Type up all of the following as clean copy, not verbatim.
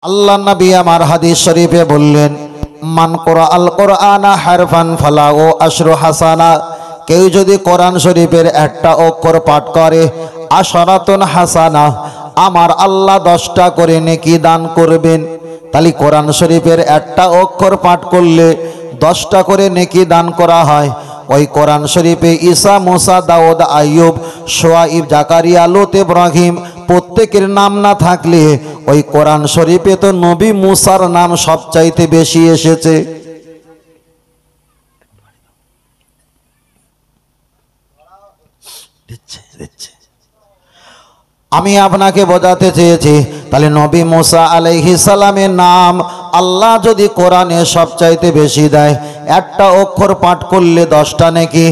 আল্লাহ নবী আমার হাদিস শরীফে বললেন, মান কোরআ আল কোরআনা হারফান ফালাহু আশরু হাসানা, কেউ যদি কোরআন শরীফের একটা অক্ষর পাঠ করে আশরাতুন হাসানা, আমার আল্লাহ 10টা করে নেকি দান করবেন। তাহলে কোরআন শরীফের একটা অক্ষর পাঠ করলে 10টা করে নেকি দান করা হয়। ওই কোরআন শরীফে ঈসা, মুসা, দাউদ, আইয়ুব, শুআইব, জাকারিয়া, লূত, ইব্রাহিম প্রত্যেকের নাম না থাকলে ওই কোরআন শরীফে তো নবী মুসার নাম সবচাইতে বেশি এসেছে। আমি আপনাকে বোঝাতে চেয়েছি, তাহলে নবী মুসা আলাইহিস সালামের নাম আল্লাহ যদি কোরআনে সবচাইতে বেশি দেয়, একটা অক্ষর পাঠ করলে 10টা নেকি।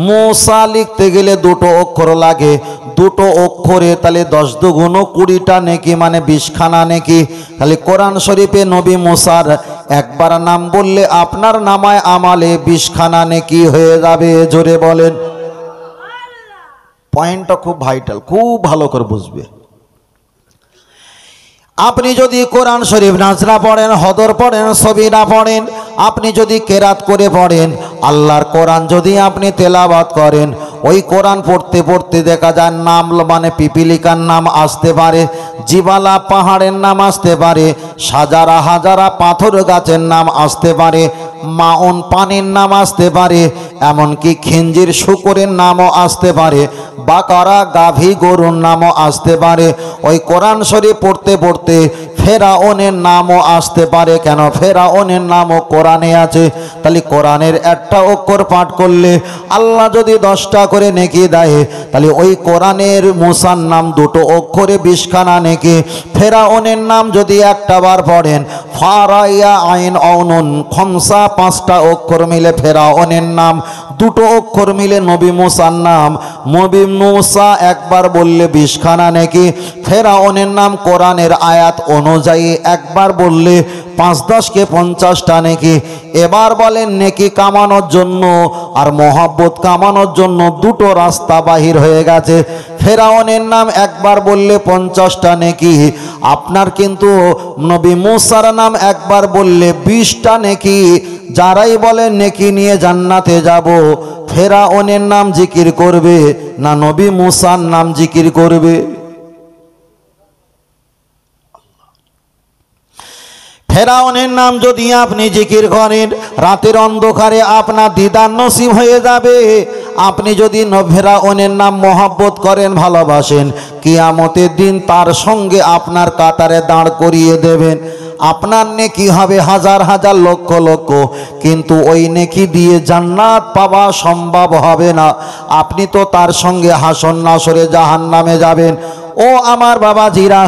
মুসা লিখতে গেলে 2টো অক্ষর লাগে, 2টো অক্ষরে তাহলে 10 দুগুণ 20টা নেকি, মানে 20খানা নেকি। তাহলে কোরআন শরীফে নবী মুসার একবার নাম বললে আপনার নামায় আমালে 20খানা নেকি হয়ে যাবে। জোরে বলেন। পয়েন্টটা খুব ভাইটাল, খুব ভালো করে বুঝবে। আপনি যদি কোরআন শরীফ নাজরা পড়েন, হদর পড়েন, সবিরা পড়েন, আপনি যদি কেরাত করে পড়েন, আল্লাহর কোরআন যদি আপনি তেলাওয়াত করেন, ওই কোরআন পড়তে পড়তে দেখা যায় নাম মানে পিপিলিকার নাম আসতে পারে, জিবালা পাহাড়ের নাম আসতে পারে, সাজারা হাজারা পাথর গাছের নাম আসতে পারে, মাউন পানির নাম আসতে পারে, এমনকি খিঞ্জির শুকরের নামও আসতে পারে, বাকারা গাভী গরুর নামও আসতে পারে। ওই কোরআন শরীফ পড়তে পড়তে ফেরাউনের নামও আসতে পারে। কেন? ফেরাউনের নামও কোরআনে আছে। তাহলে কোরআনের একটা অক্ষর পাঠ করলে আল্লাহ যদি 10টা করে নেকি দেয়, তাহলে ওই কোরআনের মুসার নাম 2টো অক্ষরে 20খানা নেকি। ফেরাউনের নাম যদি একটা বার পড়েন, ফারাইয়া আইন অউনুন খমসা, 5টা অক্ষর মিলে ফেরাউনের নাম, 2টো অক্ষর মিলে নবী মুসার নাম। নবী মুসা একবার বললে 20খানা নেকি। ফেরাউনের নাম কোরআনের আয়াত অনুযায়ী একবার বললে 5-10 × 50টা নেকি। এবার বলেন নেকি কামানোর জন্য আর মহব্বত কামানোর জন্য 2টো রাস্তা বাহির হয়ে গেছে। ফেরাউনের নাম একবার বললে 50টা নেকি, আপনার কিন্তু নবী মুসার নাম একবার বললে 20টা নেকি। যারাই বলে নেকি নিয়ে জান্নাতে যাব, ফেরাউনের নাম জিকির করবে না নবী মুসার নাম জিকির করবে? ফেরাউনের নাম যদি আপনি জিকির করেন, রাতের অন্ধকারে আপনার দিদার নসিব হয়ে যাবে। আপনি যদি ফেরাউনের নাম মহব্বত করেন, ভালোবাসেন, কিয়ামতের দিন তার সঙ্গে আপনার কাতারে দাঁড় করিয়ে দেবেন। আপনার নেকি হবে হাজার হাজার লক্ষ লক্ষ, কিন্তু ওই নেকি দিয়ে জান্নাত পাওয়া সম্ভব হবে না। আপনি তো তার সঙ্গে হাসর নাসরে জাহান্নামে যাবেন। ও আমার বাবাজিরা,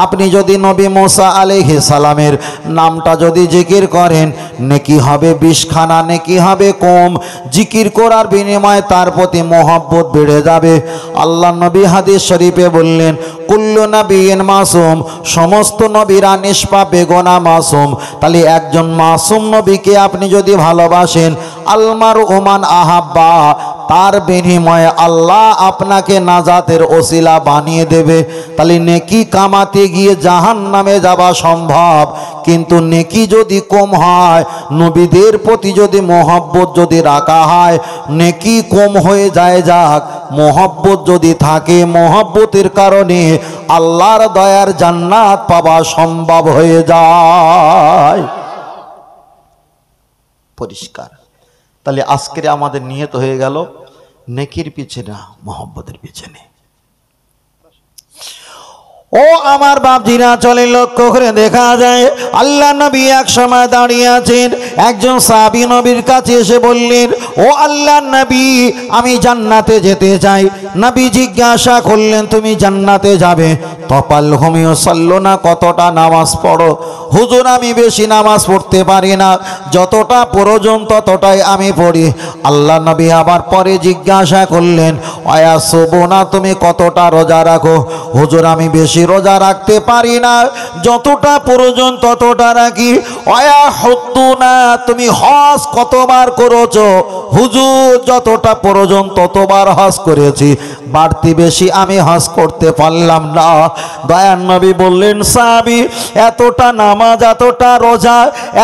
আপনি যদি নবী মুসা আলাইহিস সালামের নামটা যদি জিকির করেন, নেকি হবে 20খানা, নেকি হবে কম। জিকির করার বিনিময়ে তার প্রতি মহব্বত বেড়ে যাবে। আল্লাহ নবী হাদিস শরীফে বললেন, কুল্লু নবিয়্যিন মাসুম, সমস্ত নবীরা নিষ্পাপ বেগুনা মাসুম। তাহলে একজন মাসুম নবীকে আপনি যদি ভালোবাসেন, আলমার ওমান আহাব্বা, তার বিনিময়ে আল্লাহ আপনাকে নাজাতের ওসিলা বানিয়ে দেবে। তাহলে নেকি কামাতে গিয়ে জাহান্নামে যাওয়া সম্ভব, কিন্তু নেকি যদি কম হয়, নবীদের প্রতি যদি মহব্বত যদি রাখা হয়, নেকি কম হয়ে যায় যাক, মহব্বত যদি থাকে, মহব্বতের কারণে আল্লাহর দয়ার জান্নাত পাওয়া সম্ভব হয়ে যায়। পরিষ্কার। তাহলে আজকের আমাদের নিয়ত হয়ে গেল নেকির পিছনে, মহব্বতের পিছনে। ও আমার বাপজিরা, চলে লক্ষ্য করে দেখা যায় আল্লাহ নবী এক সময় দাঁড়িয়ে আছেন। একজন সাহাবী নবীর কাছে এসে বললেন, ও আল্লাহ নবী, আমি জান্নাতে যেতে চাই। নবী জিজ্ঞাসা করলেন, তুমি জান্নাতে যাবে? তপাল হোমিও সাল্লো না, কতটা নামাজ পড়ো? হুজুর, আমি বেশি নামাজ পড়তে পারি না, যতটা প্রয়োজন ততটাই আমি পড়ি। আল্লাহ নবী আবার পরে জিজ্ঞাসা করলেন, আয়াসুবুনা, তুমি কতটা রোজা রাখো? হুজুর, আমি বেশি রোজা রাখতে পারি না, যতটা প্রয়োজন ততটা রাখি। আয়া হুদ্দুনা, তুমি হজ কতবার করেছো? হুজুর যতটা প্রয়োজন ততবার হজ করেছি, বাড়তি বেশি আমি হজ করতে পারলাম না। দয়ার নবী বললেন, সাহাবী এতটা নামাজ, এতটা রোজা,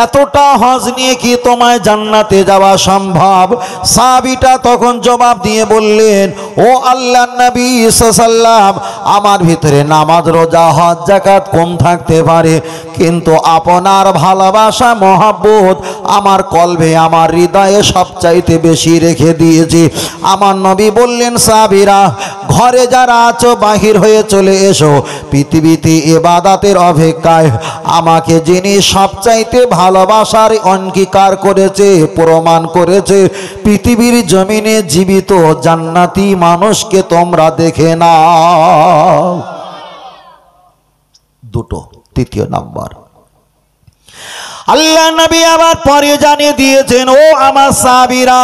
এতটা হজ নিয়ে কি তোমায় জান্নাতে যাওয়া সম্ভব? সাহাবীটা তখন জবাব দিয়ে বললেন, ও আল্লাহর নবী সাল্লাল্লাহু, আমার ভিতরে নামাজ রোজা হজ যাকাত কম থাকতে পারে, কিন্তু আপনার ভালোবাসা মহব্বত আমার কলবে, আমার হৃদয়ে সবচাইতে বেশি রেখে দিয়েছি। আমার নবী বললেন, সাহাবীরা ঘরে যারা আছো বাহির হয়ে চলে এসো, পৃথিবীতে ইবাদতের অপেক্ষায় আমাকে যিনি সবচাইতে ভালোবাসার অঙ্গীকার করেছে, প্রমাণ করেছে, পৃথিবীর জমিনে জীবিত জান্নাতি মানুষকে তোমরা দেখে নাও। দুটো। তৃতীয় নাম্বার, আল্লাহ নবী আবার পরে জানিয়ে দিয়েছেন, ও আমার সাহাবীরা,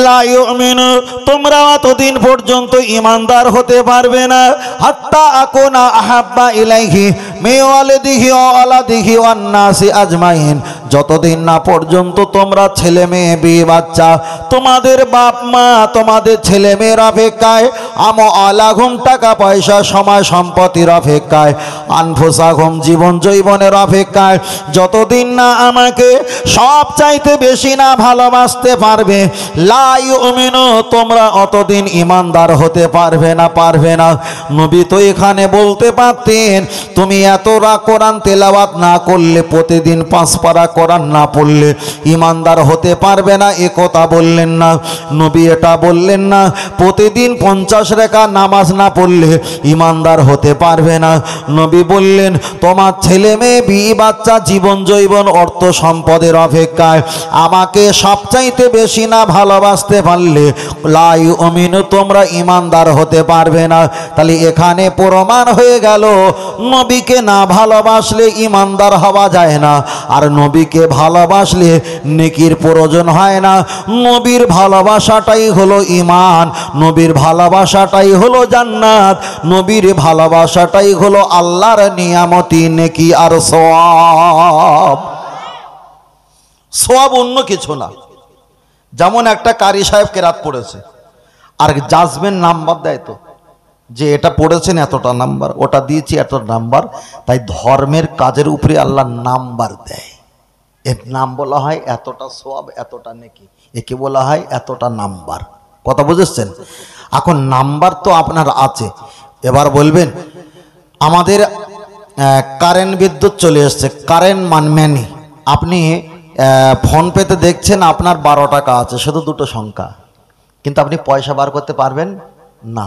লা ইউমিনু, তোমরা অতদিন পর্যন্ত ঈমানদার হতে পারবে না, হাত্তা আকুনা আহাব্বা ইলাইহি মিন ওয়ালিদিহি ওয়া ওয়ালাদিহি ওয়ান নাসি আজমাইন, যতদিন না পর্যন্ত তোমরা ছেলে মেয়ে বিয়ে বাচ্চা, তোমাদের বাপ মা, তোমাদের ছেলে মেয়ের অপেক্ষায়, আমওয়ালাহুম টাকা পয়সা সময় সম্পত্তির অপেক্ষায়, আনফুসাহুম জীবন জৈবনের অপেক্ষায়, যতদিন না আমাকে সব চাইতে বেশি না ভালোবাসতে পারবে, লা ইউমিনু, তোমরা অতদিন ঈমানদার হতে পারবে না, পারবে না। নবী তো এখানে বলতে পারতেন, তুমি এতটা কোরআন তেলাওয়াত না করলে, প্রতিদিন 5 পারা কোরআন না পড়লে ঈমানদার হতে পারবে না, এ কথা বললেন না। নবী এটা বললেন না, প্রতিদিন 50 রাকাত নামাজ না পড়লে ঈমানদার হতে পারবে না। নবী বললেন, তোমার ছেলে মেয়ে বিয়ে বাচ্চা জীবন জৈবন অর্থ সম্পদের অপেক্ষায় আমাকে সবচাইতে বেশি না ভালোবাসতে পারলে, লা ইউমিনু, তোমরা ঈমানদার হতে পারবে না। তাহলে এখানে প্রমাণ হয়ে গেল, নবীকে না ভালোবাসলে ঈমানদার হওয়া যায় না, আর নবীকে ভালোবাসলে নেকির প্রয়োজন হয় না। নবীর ভালোবাসাটাই হলো ঈমান, নবীর ভালোবাসাটাই হলো জান্নাত, নবীর ভালোবাসাটাই হলো আল্লাহর নিয়ামতি, নেকি আর সওয়াব। সওয়াব অন্য কিছু না। যেমন একটা কারি সাহেব কেরাত পড়েছে, আর জাজমেন্ট নাম্বার দেয় তো, যে এটা পড়েছেন এতটা নাম্বার, ওটা দিয়েছি এতটা নাম্বার, তাই ধর্মের কাজের উপরে আল্লাহ নাম্বার দেয়। এর নাম বলা হয় এতটা সওয়াব, এতটা নেকি, একে বলা হয় এতটা নাম্বার। কথা বুঝেছেন? এখন নাম্বার তো আপনার আছে। এবার বলবেন, আমাদের কারেন্ট বিদ্যুৎ চলে এসছে, কারেন্ট মানমেনি, আপনি ফোনপেতে দেখছেন আপনার 12 টাকা আছে, শুধু দুটো সংখ্যা, কিন্তু আপনি পয়সা বার করতে পারবেন না।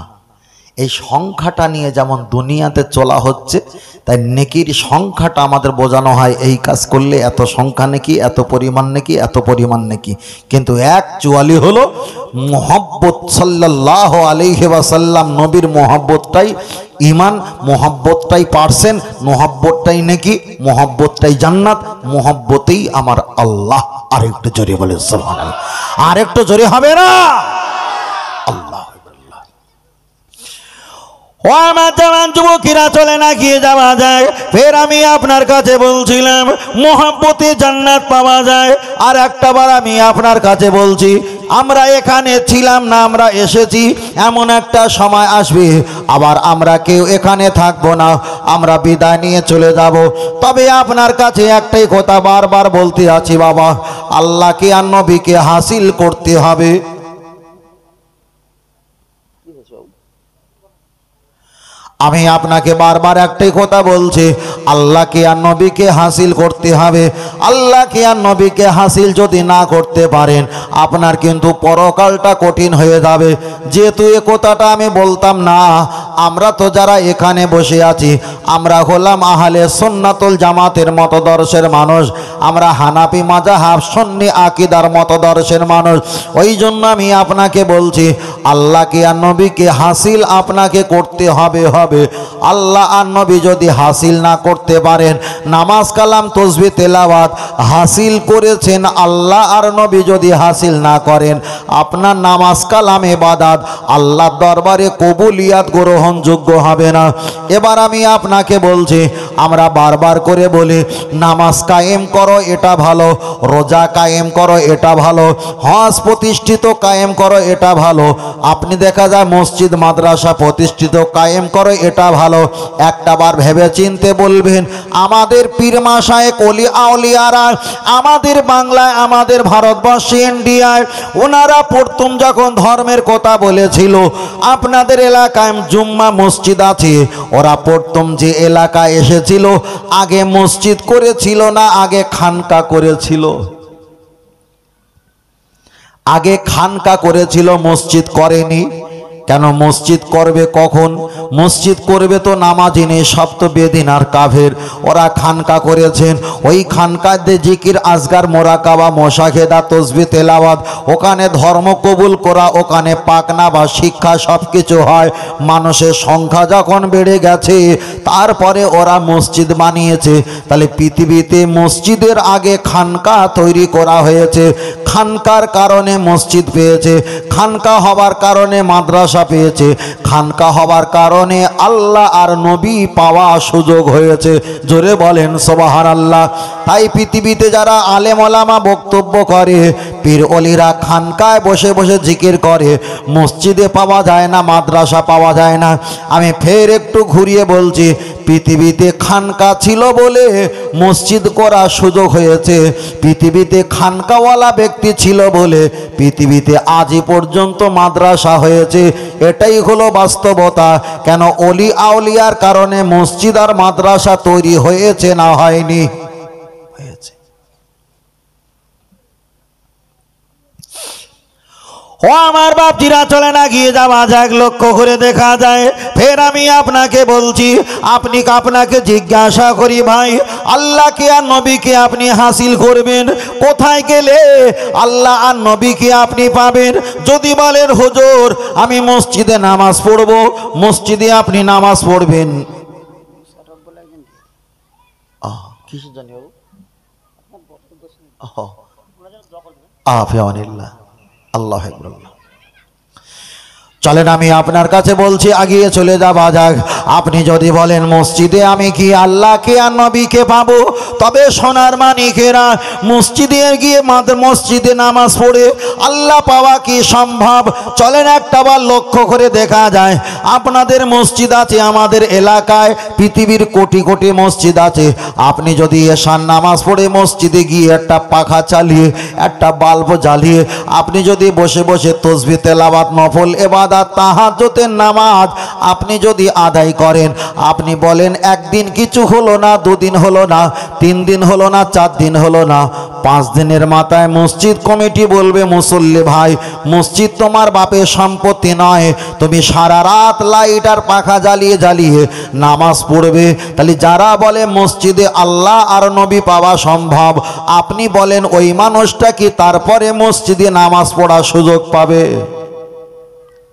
এই সংখ্যাটা নিয়ে যেমন দুনিয়াতে চলা হচ্ছে, তাই নেকির সংখ্যাটা আমাদের বোঝানো হয়, এই কাজ করলে এত সংখ্যা নেকি, এত পরিমাণ নেকি, এত পরিমাণ নেকি। কিন্তু অ্যাকচুয়ালি হলো মুহাব্বত সাল্লাল্লাহু আলাইহি ওয়াসাল্লাম, নবীর মুহাব্বতটাই ঈমান, মুহাব্বতটাই পার্সেন্ট, মুহাব্বতটাই নেকি, মুহাব্বতটাই জান্নাত, মুহাব্বতেই আমার আল্লাহ। আরেকটু জোরে বলে সুবহানাল্লাহ, আরেকটু জোরে হবে না? আল্লাহ। ও আমার জওয়ান যুবকেরা, চলে না গিয়ে যাওয়া যায়। ফের আমি আপনার কাছে বলছিলাম মুহাব্বতে জান্নাত পাওয়া যায়। আর একটা বার আমি আপনার কাছে বলছি, আমরা এখানে ছিলাম না, আমরা এসেছি, এমন একটা সময় আসবে আবার আমরা কেউ এখানে থাকবো না, আমরা বিদায় নিয়ে চলে যাব। তবে আপনার কাছে একটাই কথা বারবার বলতে আছি, বাবা, আল্লাহকে আর নবীকে হাসিল করতে হবে। আমি আপনাকে বারবার একটাই কথা বলছি, আল্লাহকে আর নবীকে হাসিল করতে হবে। আল্লাহকে আর নবীকে হাসিল যদি না করতে পারেন, আপনার কিন্তু পরকালটা কঠিন হয়ে যাবে। যেহেতু এ কথাটা আমি বলতাম না, আমরা তো যারা এখানে বসে আছি, আমরা হলাম আহলে সুন্নাতুল জামাতের মতদর্শের মানুষ, আমরা হানাফি মাযহাব সুন্নি আকীদার মতদর্শের মানুষ। ওই জন্য আমি আপনাকে বলছি, আল্লাহকে আর নবীকে হাসিল আপনাকে করতে হবে। আল্লাহ আর নবী যদি হাসিল না করতে পারেন, নামাজ কালাম তাসবিহ তেলাওয়াত হাসিল করেছেন, আল্লাহ আর নবী যদি হাসিল না করেন, আপনার নামাজ কালাম ইবাদত আল্লাহর দরবারে কবুলিয়াত গ্রহণযোগ্য হবে না। এবার আমি আপনাকে বলছি, আমরা বারবার করে বলি নামাজ কায়েম করো, করো এটা ভালো, রোজা কায়েম করো এটা ভালো, হজ প্রতিষ্ঠিত কায়েম করো এটা ভালো, আপনি দেখা যায় মসজিদ মাদ্রাসা প্রতিষ্ঠিত কায়েম করো এটা ভালো। একটাবার ভেবে চিনতে বলবেন, আমাদের পীর মাশায়েখ ওলি আউলিয়ারা আমাদের বাংলায়, আমাদের ভারতবর্ষে, ইন্ডিয়ায়, ওনারা প্রথম যখন ধর্মের কথা বলেছিল, আপনাদের এলাকায় জুম্মা মসজিদ আছে, ওরা প্রথম যে এলাকায় এসেছিল আগে মসজিদ করেছিল না আগে খানকা করেছিল? আগে খানকা করেছিল, মসজিদ করেনি। কেন মসজিদ করবে কখন? মসজিদ করবে তো নামাজি নেই, সব তো বেদিন আর কাফের। ওরা খানকা করেছেন, ওই খানকাতে জিকির আজগার মোরাকাবা মোশাহেদা তসবিহ তেলাওয়াত, ওখানে ধর্ম কবুল করা, ওখানে পাকনা বা শিক্ষা সব কিছু হয়। মানুষের সংখ্যা যখন বেড়ে গেছে তারপরে ওরা মসজিদ বানিয়েছে। তাহলে পৃথিবীতে মসজিদের আগে খানকা তৈরি করা হয়েছে, খানকার কারণে মসজিদ পেয়েছে, খানকা হবার কারণে মাদ্রাসা পেয়েছে, খানকা হবার কারণে আল্লাহ আর নবী পাওয়া সুযোগ হয়েছে। জোরে বলেন সুবহানাল্লাহ। তাই পৃথিবীতে যারা আলেম ওলামা বক্তব্য করে, পীর ওলিরা খানকায় বসে বসে জিকির করে, মসজিদে পাওয়া যায় না, মাদ্রাসা পাওয়া যায় না। আমি ফের একটু ঘুরিয়ে বলছি, পৃথিবীতে খানকা ছিল বলে মসজিদ করার সুযোগ হয়েছে, পৃথিবীতে খানকাওয়ালা ব্যক্তি ছিল বলে পৃথিবীতে আজই পর্যন্ত মাদ্রাসা হয়েছে। এটাই হলো বাস্তবতা। কেন ওলি আউলিয়ার কারণে মসজিদ আর মাদ্রাসা তৈরি হয়েছে না হয়নি? হয়েছে। ও আমার বাপজিরা, চলে না গিয়ে যাওয়া যাক, লক্ষ্য করে দেখা যায়। ফের আমি আপনাকে বলছি, আপনাকে জিজ্ঞাসা করি ভাই, আল্লাহকে আর নবীকে আপনি হাসিল করবেন কোথায় গেলে? আল্লাহ আর নবীকে আপনি পাবেন। যদি বলেন হুজুর আমি মসজিদে নামাজ পড়ব, মসজিদে আপনি নামাজ পড়বেন, কিছু জানি আল্লাহ আকবার। চলেন আমি আপনার কাছে বলছি, আগিয়ে চলে যাওয়া যাক। আপনি যদি বলেন মসজিদে আমি কি আল্লাহকে আর নবীকে পাবো, তবে সোনার মানিকেরা, মসজিদে গিয়ে মসজিদে নামাজ পড়ে আল্লাহ পাওয়া কি সম্ভব? চলেন একটাবার লক্ষ্য করে দেখা যায়। আপনাদের মসজিদ আছে, আমাদের এলাকায় পৃথিবীর কোটি কোটি মসজিদ আছে। আপনি যদি এশার নামাজ পড়ে মসজিদে গিয়ে একটা পাখা চালিয়ে, একটা বাল্ব জ্বালিয়ে আপনি যদি বসে বসে তসবিহ তেলাওয়াত নফল ইবাদত তাহাজ্জুদের নামাজ আপনি যদি আদায় করেন, আপনি বলেন একদিন কিছু হলো না, দুদিন হলো না, 3 দিন হলো না, 4 দিন হলো না, 5 দিনের মাথায় মসজিদ কমিটি বলবে, মুসল্লি ভাই মসজিদ তোমার বাপের সম্পত্তি নয়, তুমি সারা রাত লাইট আর পাখা জ্বালিয়ে জ্বালিয়ে নামাজ পড়বে। তাহলে যারা বলে মসজিদে আল্লাহ আর নবী পাওয়া সম্ভব, আপনি বলেন ওই মানুষটা কি তারপরে মসজিদে নামাজ পড়ার সুযোগ পাবে?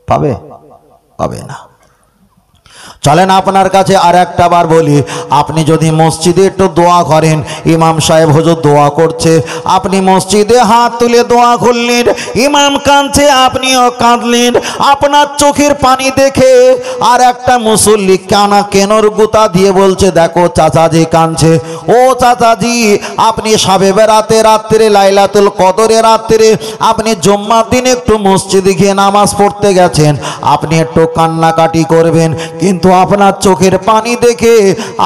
পাবে? পাবে না। চলেন আপনার কাছে আর একটা বার বলি, আপনি যদি মসজিদে একটু দোয়া করেন, ইমাম সাহেব হুজুর দোয়া করছে, আপনি মসজিদে হাত তুলে দোয়া করলেন, ইমাম কাঁদছে আপনিও কাঁদলেন, আপনার চোখের পানি দেখে আর একটা মুসল্লি কেনর গুতা দিয়ে বলছে দেখো চাচাজি কাঁদছে। ও চাচাজি, আপনি শবে বেরাতে রাত্রে, লাইলাতুল কদরে রাত্রে, আপনি জুম্মার দিন একটু মসজিদে গিয়ে নামাজ পড়তে গেছেন, আপনি একটু কান্নাকাটি করবেন, কিন্তু আপনার চোখের পানি দেখে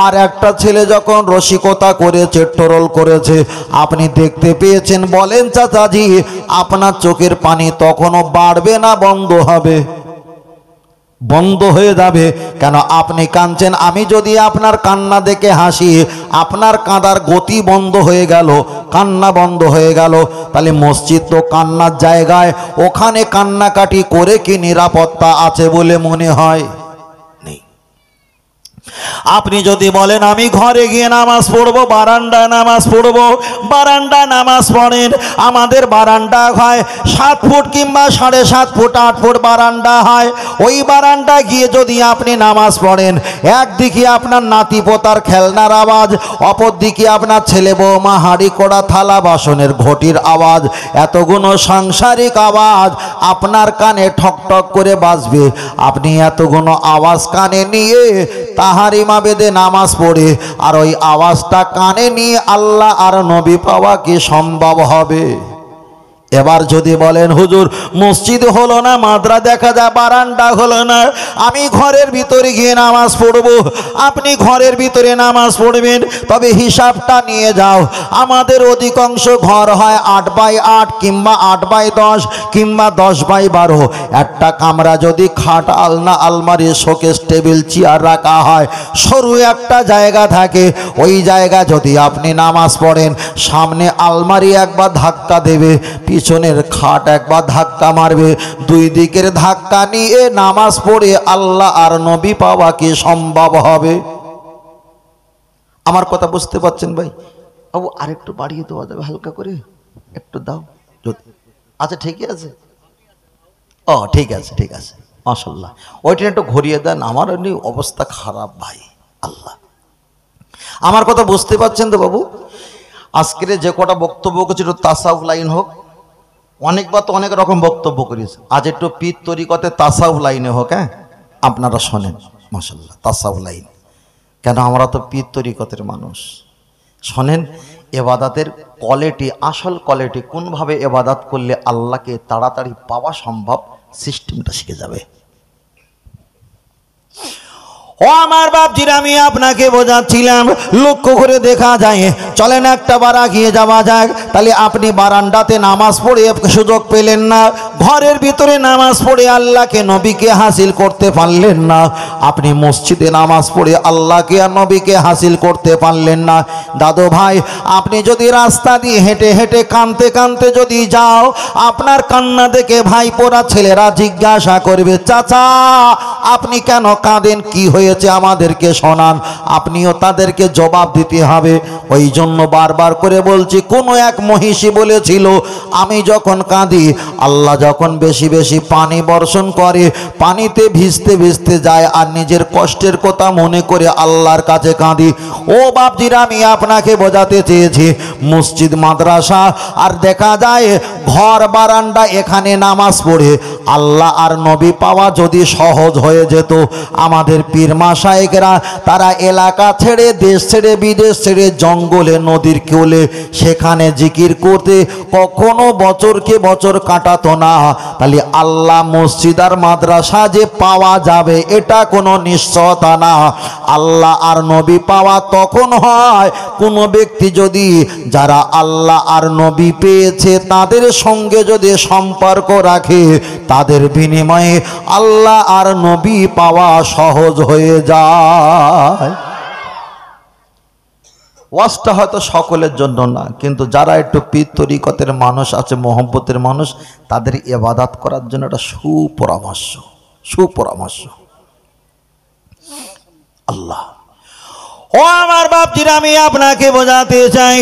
আর একটা ছেলে যখন রসিকতা করেছে, ট্রোল করেছে, আপনি দেখতে পেয়েছেন, বলেন চাচাজি আপনার চোখের পানি তখনও বাড়বে না বন্ধ হবে? বন্ধ হয়ে যাবে। কেন? আপনি কাঁদছেন, আমি যদি আপনার কান্না দেখে হাসি, আপনার কাঁদার গতি বন্ধ হয়ে গেল, কান্না বন্ধ হয়ে গেল। তাহলে মসজিদ তো কান্নার জায়গায়, ওখানে কান্নাকাটি করে কি নিরাপত্তা আছে বলে মনে হয়? আপনি যদি বলেন আমি ঘরে গিয়ে নামাজ পড়বো, বারান্দায় নামাজ পড়বো, বারান্দায় নামাজ পড়েন। আমাদের বারান্দা হয় 7 ফুট কিংবা 7.5 ফুট 8 ফুট বারান্দা হয়। ওই বারান্দা গিয়ে যদি আপনি নামাজ পড়েন, একদিকে আপনার নাতি পোতার খেলনার আওয়াজ, অপর দিকে আপনার ছেলে বৌমা হাঁড়ি কড়া থালা বাসনের ঘটির আওয়াজ, এতগুলো সাংসারিক আওয়াজ আপনার কানে ঠক ঠক করে বাজবে। আপনি এতগুলো আওয়াজ কানে নিয়ে হারিমা বেঁধে নামাজ পড়ে আর ওই আওয়াজটা কানে নিয়ে আল্লাহ আর নবী পাওয়া কি সম্ভব হবে? এবার যদি বলেন হুজুর মসজিদ হলো না, মাদ্রা দেখা যায় বারান্দা হলো না, আমি ঘরের ভিতরে গিয়ে নামাজ পড়ব, আপনি ঘরের ভিতরে নামাজ পড়বেন, তবে হিসাবটা নিয়ে যাও। আমাদের অধিকাংশ ঘর হয় 8x8 কিংবা 8x10 কিংবা 10x12। একটা কামরা যদি খাট, আলনা, আলমারি, শোকেস, টেবিল, চেয়ার রাখা হয়, সরু একটা জায়গা থাকে, ওই জায়গা যদি আপনি নামাজ পড়েন, সামনে আলমারি একবার ধাক্কা দেবে, পিছনের খাট একবার ধাক্কা মারবে, দুই দিকের ধাক্কা নিয়ে নামাজ পড়ে আল্লাহ আর নবী পাওয়া কি সম্ভব হবে? আমার কথা বুঝতে পারছেন ভাই? বাবু আরেকটু বাড়িয়ে দেওয়া যাবে, হালকা করে একটু দাও। আচ্ছা ঠিকই আছে, ও ঠিক আছে ঠিক আছে, মাশাআল্লাহ। ওইটা একটু ঘুরিয়ে দেন, আমার এমনি অবস্থা খারাপ ভাই। আল্লাহ, আমার কথা বুঝতে পারছেন তো বাবু? আজকের যে কটা বক্তব্য করছে একটু তাসাউফ লাইন হোক। অনেকবার তো অনেক রকম বক্তব্য করেছে, আজ একটু পীর তরিকতে তাসাউফ লাইনে হোক। হ্যাঁ, আপনারা শোনেন, মাশাআল্লাহ, তাসাউফ লাইন। কেন, আমরা তো পীর তরিকতের মানুষ। শোনেন, এবাদাতের কোয়ালিটি, আসল কোয়ালিটি, কোনভাবে এবাদাত করলে আল্লাহকে তাড়াতাড়ি পাওয়া সম্ভব, সিস্টেমটা শিখে যাবে। ও আমার বাপজিরা, আমি আপনাকে বোঝাচ্ছিলাম, লক্ষ্য করে দেখা যায়, চলেন একটা বার এগিয়ে যাওয়া যাক। তাহলে আপনি বারান্দাতে নামাজ পড়ে সুযোগ পেলেন না, ঘরের ভিতরে নামাজ পড়ে আল্লাহকে নবীকে হাসিল করতে পারলেন না, আপনি মসজিদে নামাজ পড়ে আল্লাহকে আর নবীকে হাসিল করতে পারলেন না। দাদু ভাই, আপনি যদি রাস্তা দিয়ে হেঁটে হেঁটে কাঁদতে কাঁদতে যদি যাও, আপনার কান্না দেখে ভাইপোরা ছেলেরা জিজ্ঞাসা করবে, চাচা আপনি কেন কাঁদেন, কি হয়েছে আমাদেরকে শোনান। আপনিও তাদেরকে জবাব দিতে হবে। ওই জন্য বারবার করে বলছি, কোনো এক মহিষী বলেছিল, আমি যখন কাঁদি, আল্লাহ যখন বেশি বেশি পানি বর্ষণ করে, পানিতে ভিজতে ভিজতে যায় আর নিজের কষ্টের কথা মনে করে আল্লাহর কাছে কাঁদি। ও বাপজিরা, আমি আপনাকে বোঝাতে চেয়েছি, মসজিদ, মাদ্রাসা আর দেখা যায় ঘর বারান্দা, এখানে নামাজ পড়ে আল্লাহ আর নবী পাওয়া যদি সহজ হয়ে যেত, আমাদের পীর মাশায়েখরা তারা এলাকা ছেড়ে, দেশ ছেড়ে, বিদেশ ছেড়ে, জঙ্গলে, নদীর কোলে সেখানে জিকির করতে কখনো বছরকে বছর কাটাতো না। তাহলে আল্লাহ মসজিদ আর মাদ্রাসা যে পাওয়া যাবে, এটা কোনো নিশ্চয়তা না। আল্লাহ আর নবী পাওয়া তখন হয় কোনো ব্যক্তি যদি, যারা আল্লাহ আর নবী পেয়েছে তাদের সঙ্গে যদি সম্পর্ক রাখে, তাদের বিনিময়ে আল্লাহ আর নবী পাওয়া সহজ হয়ে যায়। ওয়াজটা হয়তো সকলের জন্য না, কিন্তু যারা একটু পীর তরিকতের মানুষ আছে, মোহব্বতের মানুষ, তাদের ইবাদত করার জন্য একটা সুপরামর্শ, সুপরামর্শ। আল্লাহ, ও আমার বাপজিরা, আমি আপনাকে বোঝাতে চাই,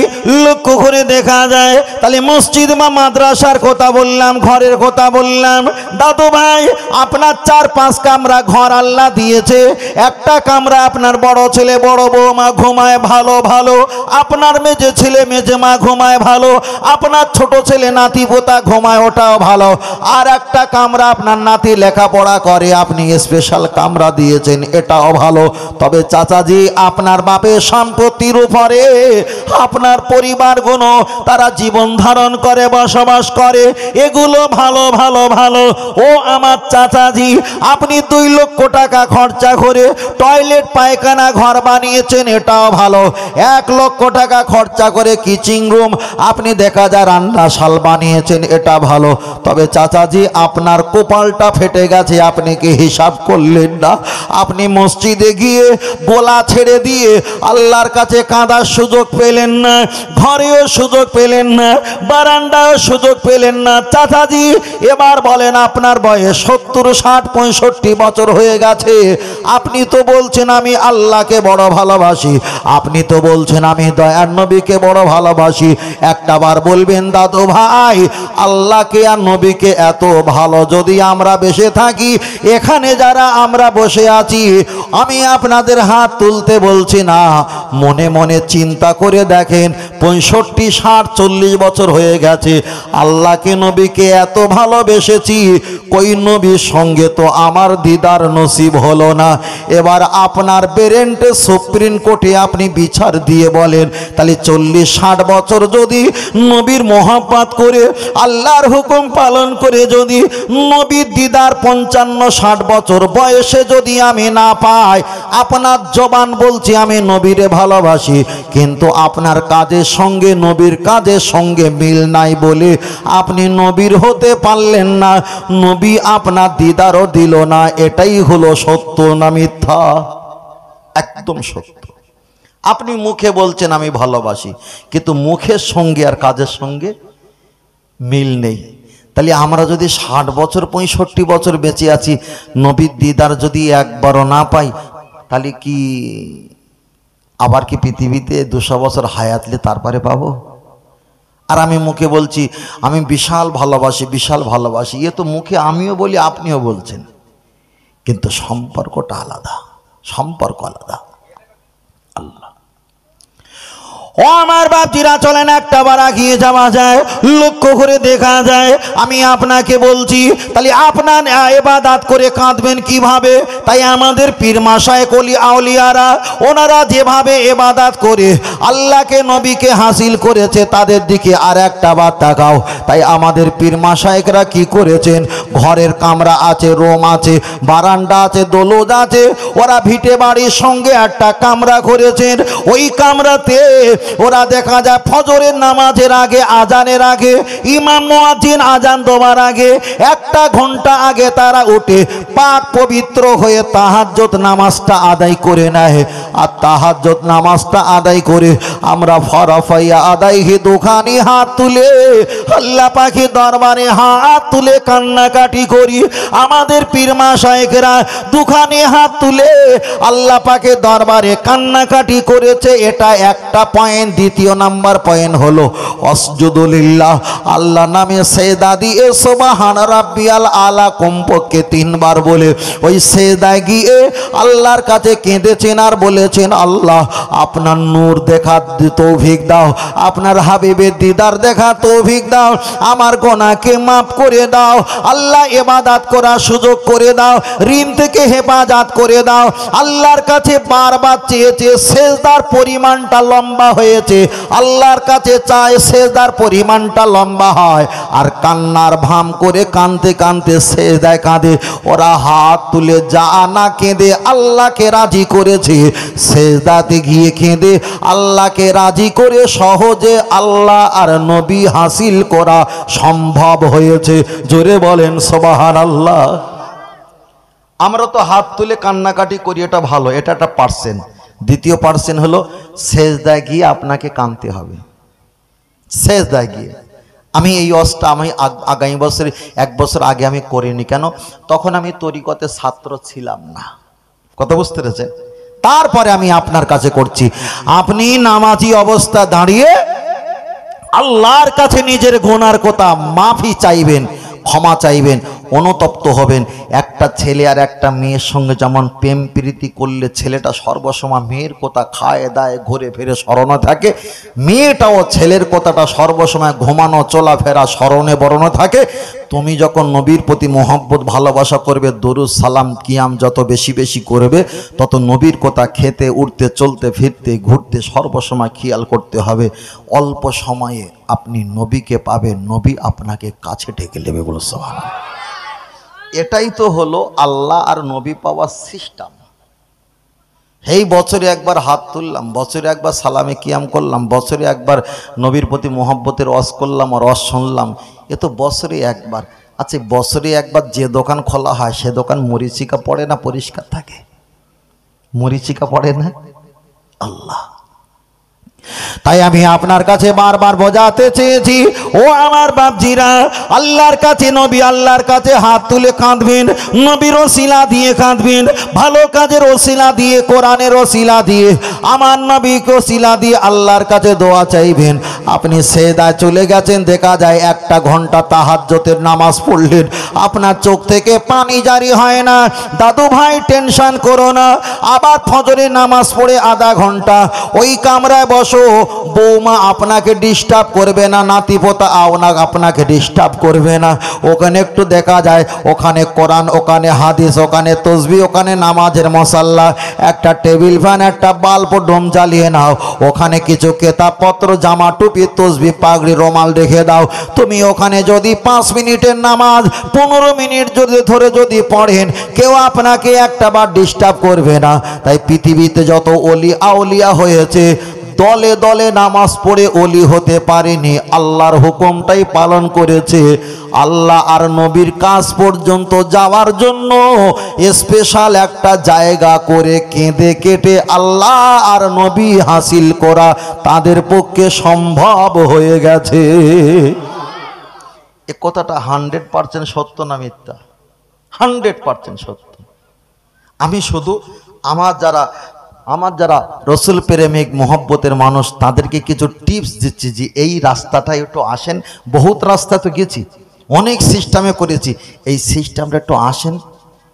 লক্ষ্য করে দেখা যায়, তাহলে মসজিদ বা মাদ্রাসার কথা বললাম, ঘরের কথা বললাম। দাদু ভাই, আপনার 4-5 কামরা ঘর আল্লাহ দিয়েছে, একটা কামরা আপনার বড় ছেলে বড় বৌমা ঘুমায় ভালো ভালো, আপনার মেজে ছেলে মেজে মা ঘুমায় ভালো, আপনার ছোট ছেলে নাতি পোতা ঘুমায়, ওটাও ভালো। আর একটা কামরা আপনার নাতি লেখাপড়া করে, আপনি স্পেশাল কামরা দিয়েছেন, এটাও ভালো। তবে চাচাজি, আপনার বাপের সম্পত্তির উপরে আপনার পরিবারগুলো তারা জীবন ধারণ করে, বসবাস করে, এগুলো ভালো ভালো ভালো। ও আমার চাচাজি, আপনি 2 লক্ষ টাকা খরচা করে টয়লেট পায়খানা ঘর বানিয়েছেন, এটাও ভালো। 1 লক্ষ টাকা খরচা করে কিচিং রুম আপনি দেখা যায় রান্নাশাল বানিয়েছেন, এটা ভালো। তবে চাচাজি, আপনার কপালটা ফেটে গেছে, আপনি কি হিসাব করলেন না? আপনি মসজিদে গিয়ে গোলা ছেড়ে দিয়ে আল্লাহর কাছে কাঁদার সুযোগ পেলেন না, ঘরেও সুযোগ পেলেন না, বারান্দাও সুযোগ পেলেন না। চাচাজি, এবার বলেন, আপনার বয়স 70, 60, 65 বছর হয়ে গেছে, আপনি তো বলছেন আমি আল্লাহকে বড় ভালোবাসি, আপনি তো বলছেন আমি দয়ার নবীকে বড় ভালোবাসি। একটা বার বলবেন, দাদু ভাই, আল্লাহকে আর নবীকে এত ভালো যদি আমরা বেঁচে থাকি, এখানে যারা আমরা বসে আছি, আমি আপনাদের হাত তুলতে বলছি না, মনে মনে চিন্তা করে দেখেন, 65, 60, 40 বছর হয়ে গেছে, আল্লাহকে নবীকে এত ভালোবেসেছি, কই নবীর সঙ্গে তো আমার দিদার নসিব হলো না। এবার আপনার বেরেন্টে সুপ্রিম কোর্টে আপনি বিচার দিয়ে বলেন, তাহলে 40, 60 বছর যদি নবীর মোহাব্বত করে আল্লাহর হুকুম পালন করে যদি নবীর দিদার 55, 60 বছর বয়সে যদি আমি না পাই, আপনার জবান বলছি আমি নবীরে ভালোবাসি, কিন্তু আপনার কাজের সঙ্গে নবীর কাজের সঙ্গে মিল নাই বলে আপনি নবীর হতে পারলেন না, নবী আপনার দিদারও দিল না, এটাই হলো সত্য না মিথ্যা? একদম সত্য। আপনি মুখে বলছেন আমি ভালোবাসি, কিন্তু মুখের সঙ্গে আর কাজের সঙ্গে মিল নেই। তাহলে আমরা যদি 60 বছর 65 বছর বেঁচে আছি, নবীর দিদার যদি একবারও না পাই, তাহলে কি আবার কি পৃথিবীতে 200 বছর হায়াতলে তারপরে পাবো? আর আমি মুখে বলছি আমি বিশাল ভালোবাসি, বিশাল ভালোবাসি, এ তো মুখে আমিও বলি আপনিও বলছেন, কিন্তু সম্পর্কটা আলাদা, সম্পর্ক আলাদা। আল্লাহ ও আমার বাপজিরা, চলেন একটা বার এগিয়ে যাওয়া যায়, লক্ষ্য করে দেখা যায়। আমি আপনাকে বলছি, তাহলে আপনার ইবাদত করে কাঁদবেন কিভাবে? তাই আমাদের পীর মাশায়েখ ওলি আউলিয়ারা ওনারা যেভাবে ইবাদত করে আল্লাহকে নবীকে হাসিল করেছে, তাদের দিকে আর একটা বার তাকাও। তাই আমাদের পীর মাশায়েখরা কি করেছেন? ঘরের কামরা আছে, রুম আছে, বারান্দা আছে, দোলজ আছে, ওরা ভিটে বাড়ির সঙ্গে একটা কামরা করেছেন। ওই কামরাতে ওরা দেখা যায় ফজরের নামাজের আগে, আজানের আগে, ইমাম মুয়াজ্জিন আজান দেওয়ার আগে 1 ঘন্টা আগে তারা উঠে পাক পবিত্র হয়ে তাহাজ্জুদ নামাজটা আদায় করে নেয়। আর তাহাজ্জুদ নামাজটা আদায় করে আমরা ফরফাইয়া আদায়হি দুখানি হাত তুলে আল্লাহ পাকের দরবারে হাত তুলে কান্নাকাটি করি। আমাদের পীর মাশায়েখরা দুখানি হাত তুলে আল্লাহ পাকের দরবারে কান্নাকাটি করেছে, এটা একটা পয়েন্ট। দ্বিতীয় নাম্বার পয়েন্ট হলো আসজুদু লিল্লাহ, আল্লাহ নামে সেজদা দিয়ে সুবহান রাব্বিয়াল আলা কমপক্ষে 3 বার বলে ওই সেজদায় গিয়ে আল্লাহর কাছে কেঁদেছেন আর বলেছেন, আল্লাহ আপনার নূর দেখার তৌফিক দাও, আপনার হাবিবের দিদার দেখা তৌফিক দাও, আমার গুনাহকে মাফ করে দাও, আল্লাহ ইবাদত করার সুযোগ করে দাও, ঋণ থেকে হেফাজত করে দাও। আল্লাহর কাছে বারবার চেয়েছে, সেজদার পরিমাণটা লম্বা হয়েছে, আল্লাহর কাছে চায় সেজদার পরিমাণটা লম্বা হয়। আর কান্নার ভাম করে কাঁদতে কাঁদতে সেজদায় কাঁদে। ওরা হাত তুলে যা না কেঁদে আল্লাহকে রাজি করেছে, সেজদাতে গিয়ে কেঁদে আল্লাহকে রাজি করে সহজে আল্লাহ আর নবী হাসিল করা সম্ভব হয়েছে। জোরে বলেন সুবহানাল্লাহ। আমরা তো হাত তুলে কান্নাকাটি করি, এটা ভালো, এটা একটা পার্সেন্ট। দ্বিতীয় পার্সেন্ট হলো সেজদায় গিয়ে আপনাকে কাঁদতে হবে। সেজদায় গিয়ে আমি এই অবস্থা আমি আগামী বছর 1 বছর আগে আমি করিনি, কেন? তখন আমি তরিকতে ছাত্র ছিলাম না, কথা বুঝতে পেরেছেন? তারপরে আমি আপনার কাছে করছি। আপনি নামাজি অবস্থা দাঁড়িয়ে আল্লাহর কাছে নিজের গুনার কথা মাফি চাইবেন, ক্ষমা চাইবেন, অনুতপ্ত হবেন। একটা ছেলে আর একটা মেয়ের সঙ্গে যেমন প্রেম প্রীতি করলে ছেলেটা সর্বসময় মেয়ের কথা খায় দায় ঘুরে ফিরে স্মরণে থাকে, মেয়েটাও ছেলের কথাটা সর্বসময় ঘুমানো চলাফেরা স্মরণে বরণে থাকে। তুমি যখন নবীর প্রতি মোহাব্বত ভালোবাসা করবে, দরুদ সালাম কিয়াম যত বেশি বেশি করবে, তত নবীর কথা খেতে উঠতে চলতে ফিরতে ঘুরতে সর্বসময় খেয়াল করতে হবে। অল্প সময়ে আপনি নবীকে পাবেন, নবী আপনাকে কাছে ডেকে নেবে। বলো সুবহানাল্লাহ। এটাই তো হলো আল্লাহ আর নবী পাওয়ার সিস্টেম। এই বছরে একবার হাত তুললাম, বছরে একবার সালামে কিয়াম করলাম, বছরে একবার নবীর প্রতি মোহাব্বতের ওয়াজ করলাম আর ওয়াজ শুনলাম, এ তো বছরে একবার। আচ্ছা, বছরে একবার যে দোকান খোলা হয় সে দোকান মরিচিকা পড়ে না পরিষ্কার থাকে? মরিচিকা পড়ে না? আল্লাহ। তাই আমি আপনার কাছে বারবার বোঝাতে চেয়েছি, ও আমার বাপজিরা, আল্লাহর কাছে নবী, আল্লাহর কাছে হাত তুলে কাঁদবেন, নবীর ওসিলা দিয়ে কাঁদবেন, ভালো কাজের ওসিলা দিয়ে, কোরআনের ওসিলা দিয়ে, আমার নবীকে ওসিলা দিয়ে আল্লাহর কাছে দোয়া চাইবেন। আপনি সেজদায় চলে গেছেন, দেখা যায় 1 ঘন্টা তাহাজ্জুদের নামাজ পড়লেন, আপনার চোখ থেকে পানি জারি হয় না। দাদু ভাই টেনশন করো না, আবার ফজরের নামাজ পড়ে আধা ঘন্টা ওই কামরায় বস বসো, বৌমা আপনাকে ডিস্টার্ব করবে না, নাতিপোতা আপনাকে ডিস্টার্ব করবে না। ওখানে একটু দেখা যায় ওখানে কোরআন, ওখানে হাদিস, ওখানে তসবিহ, ওখানে নামাজের মশাল্লা, একটা টেবিল ফ্যান, একটা বাল্ব ডোম জ্বালিয়ে নাও, ওখানে কিছু কেতাবপত্র, জামা, টুপি, তসবিহ, পাগড়ি, রুমাল রেখে দাও। তুমি ওখানে যদি 5 মিনিটের নামাজ 15 মিনিট যদি ধরে যদি পড়েন, কেউ আপনাকে একটা বার ডিস্টার্ব করবে না। তাই পৃথিবীতে যত ওলি আউলিয়া হয়েছে, দলে দলে নামাজ পড়ে ওলি হতে পারেনি, আল্লাহর হুকুমটাই পালন করেছে। আল্লাহ আর নবীর কাছ পর্যন্ত যাওয়ার জন্য স্পেশাল একটা জায়গা করে কেঁদে কেটে আল্লাহ আর নবী হাসিল করা তাদের পক্ষে সম্ভব হয়ে গেছে। এ কথাটা 100% সত্য না মিথ্যা? 100% সত্য। আমি শুধু আমার যারা রসুল প্রেমিক মোহব্বতের মানুষ তাদেরকে কিছু টিপস দিচ্ছি যে এই রাস্তাটা একটু আসেন। বহুত রাস্তা তো গেছি, অনেক সিস্টেমে করেছি, এই সিস্টেমটা একটু আসেন।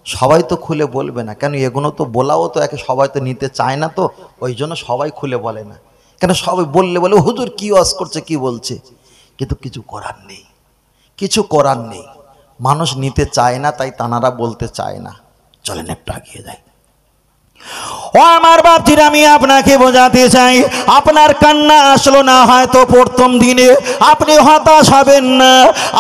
সবাই তো খুলে বলবে না, কেন এগুলো তো বলাও তো একে সবাই তো নিতে চায় না, তো ওই জন্য সবাই খুলে বলে না। কেন সবাই বললে বলে হুজুর কি ওয়াজ করছে, কি বলছে, কিন্তু কিছু করার নেই, কিছু করার নেই। মানুষ নিতে চায় না, তাই তানারা বলতে চায় না। চলেন একটু আগিয়ে যাই। ও আমার বাপজিরা, আমি আপনাকে বোঝাতে চাই, আপনার কান্না আসলো না হয়তো প্রথম দিনে, আপনি হতাশ হবেন না।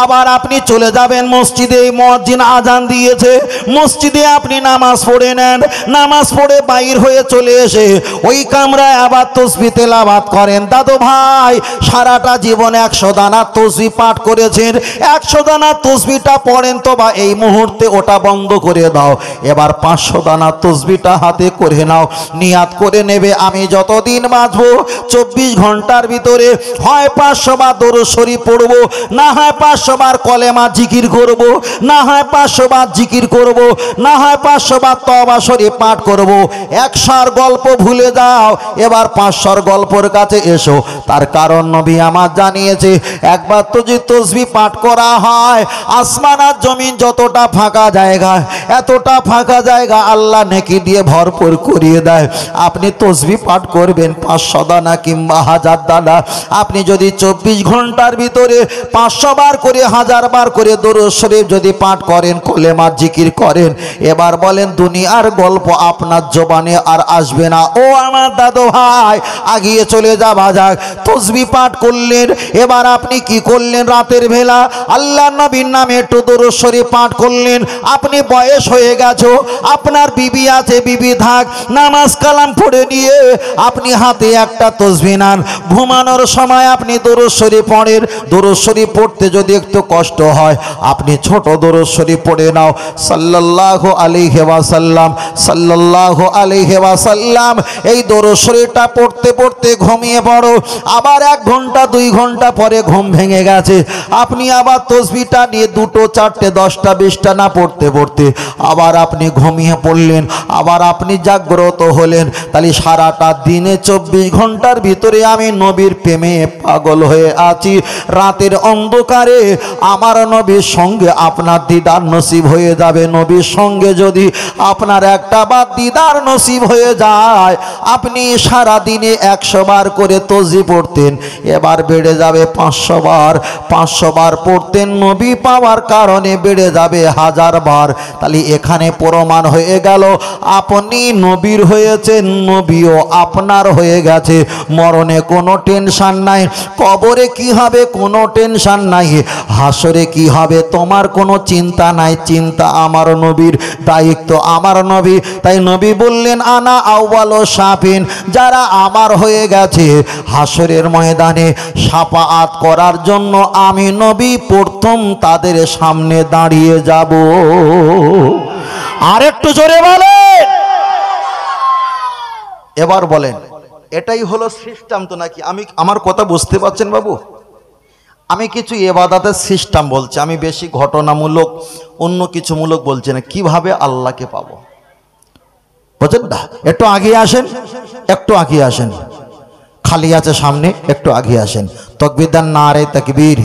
আবার আপনি চলে যাবেন মসজিদে, মুয়াজ্জিন আজান দিয়েছে, মসজিদে আপনি নামাজ পড়ে নেন, নামাজ পড়ে বাইর হয়ে চলে এসে ওই কামরায় আবার তাসবিহ তেলাওয়াত করেন। দাদু ভাই, সারাটা জীবন 100 দানা তাসবিহ পাঠ করেছেন, 100 দানা তাসবিহটা পড়েন তো বা এই মুহূর্তে ওটা বন্ধ করে দাও, এবার 500 দানা তাসবিহটা হাতে করে নাও। নিয়াত করে নেবে, আমি যতদিন বাঁচবো 24 ঘন্টার ভিতরে হয় 500 বার দরুদ শরীফ পড়ব, না হয় 500 বার কলেমা জিকির করব, না হয় 500 বার জিকির করব, না হয় 500 বার তওবা শরীফ পাঠ করব। 100 গল্প ভুলে যাও, এবার 500 গল্পের কাছে এসো। তার কারণ নবী আমার জানিয়েছে, একবার তো যে তাসবিহ পাঠ করা হয়, আসমান আর জমিন যতটা ফাঁকা জায়গা, এতটা ফাঁকা জায়গা আল্লাহ নেকি দিয়ে ভরপুর করিয়ে দেয়। আপনি তাসবিহ পাঠ করবেন 500 দানা কিংবা 1000 দানা। আপনি যদি 24 ঘন্টার ভিতরে 500 বার করে 1000 বার করে দরুদ শরীফ যদি পাঠ করেন, কলেমা জিকির করেন, এবার বলেন দুনিয়ার গল্প আপনার জবানে আর আসবে না। ও আমার দাদু ভাই, আগিয়ে চলে যাওয়া যাক। তাসবিহ পাঠ করলেন, এবার আপনি কি করলেন? রাতের বেলা আল্লাহর নবীর নামে একটু দরুদ শরীফ পাঠ করলেন। আপনি বয়স হয়ে গেছে, আপনার বিবি আছে, বিবি থাক, নামাজ কালাম পড়ে নিয়ে আপনি হাতে একটা তাসবিহ নেন। ঘুমানোর সময় আপনি দরুদ শরীফ পড়েন। দরুদ শরীফ পড়তে যদি একটু কষ্ট হয়, আপনি ছোট দরুদ শরীফ পড়ে নাও, সাল্লাল্লাহু আলাইহি ওয়াসাল্লাম, সাল্লাল্লাহু আলাইহি ওয়াসাল্লাম। এই দরুদ শরীফটা পড়তে পড়তে ঘুমিয়ে পড়ো। আবার 1 ঘন্টা 2 ঘন্টা পরে ঘুম ভেঙে গেছে, আপনি আবার তাসবিহটা নিয়ে 2টো 4টে 10টা 20টা না পড়তে পড়তে আবার আপনি ঘুমিয়ে পড়লেন, আবার আপনি জাগ্রত হলেন। তাহলে সারাটা দিনে 24 ঘন্টার ভিতরে আমি নবীর প্রেমে পাগল হয়ে আছি। রাতের অন্ধকারে আমার নবীর সঙ্গে আপনার দিদার নসিব হয়ে যাবে। নবীর সঙ্গে যদি আপনার একটা বার দিদার নসিব হয়ে যায়, আপনি সারা দিনে 100 বার করে তাসবিহ পড়তেন, এবার বেড়ে যাবে 500 বার। 500 বার পড়তেন, নবী পাওয়ার কারণে বেড়ে যাবে 1000 বার। তাহলে এখানে প্রমাণ হয়ে গেল আপনি নবীর হয়েছেন, নবীও আপনার হয়ে গেছে। মরণে কোনো টেনশন নাই, কবরে কি হবে কোনো টেনশন নাই, হাসরে কি হবে তোমার কোনো চিন্তা নাই। চিন্তা আমার নবীর, দায়িত্ব আমার নবী। তাই নবী বললেন, আনা আউয়ালু শাফিন, যারা আমার হয়ে গেছে হাসরের ময়দানে শাফাআত করার জন্য আমি নবী প্রথম তাদের সামনে দাঁড়িয়ে যাব। আর একটু জোরে বলেন। এবার বলেন, এটাই হলো সিস্টেম তো নাকি? আমার কথা বুঝতে পারছেন বাবু? আমি কিছু ইবাদতের সিস্টেম বলছি, আমি বেশি ঘটনামূলক অন্য কিছু মূলক বলছি না। কিভাবে আল্লাহকে পাবো, বুঝলেন না? একটু আগে আসেন, একটু আগে আসেন, খালি আছে সামনে, একটু আগে আসেন। তাকবীর দেন, নারে তাকবীর।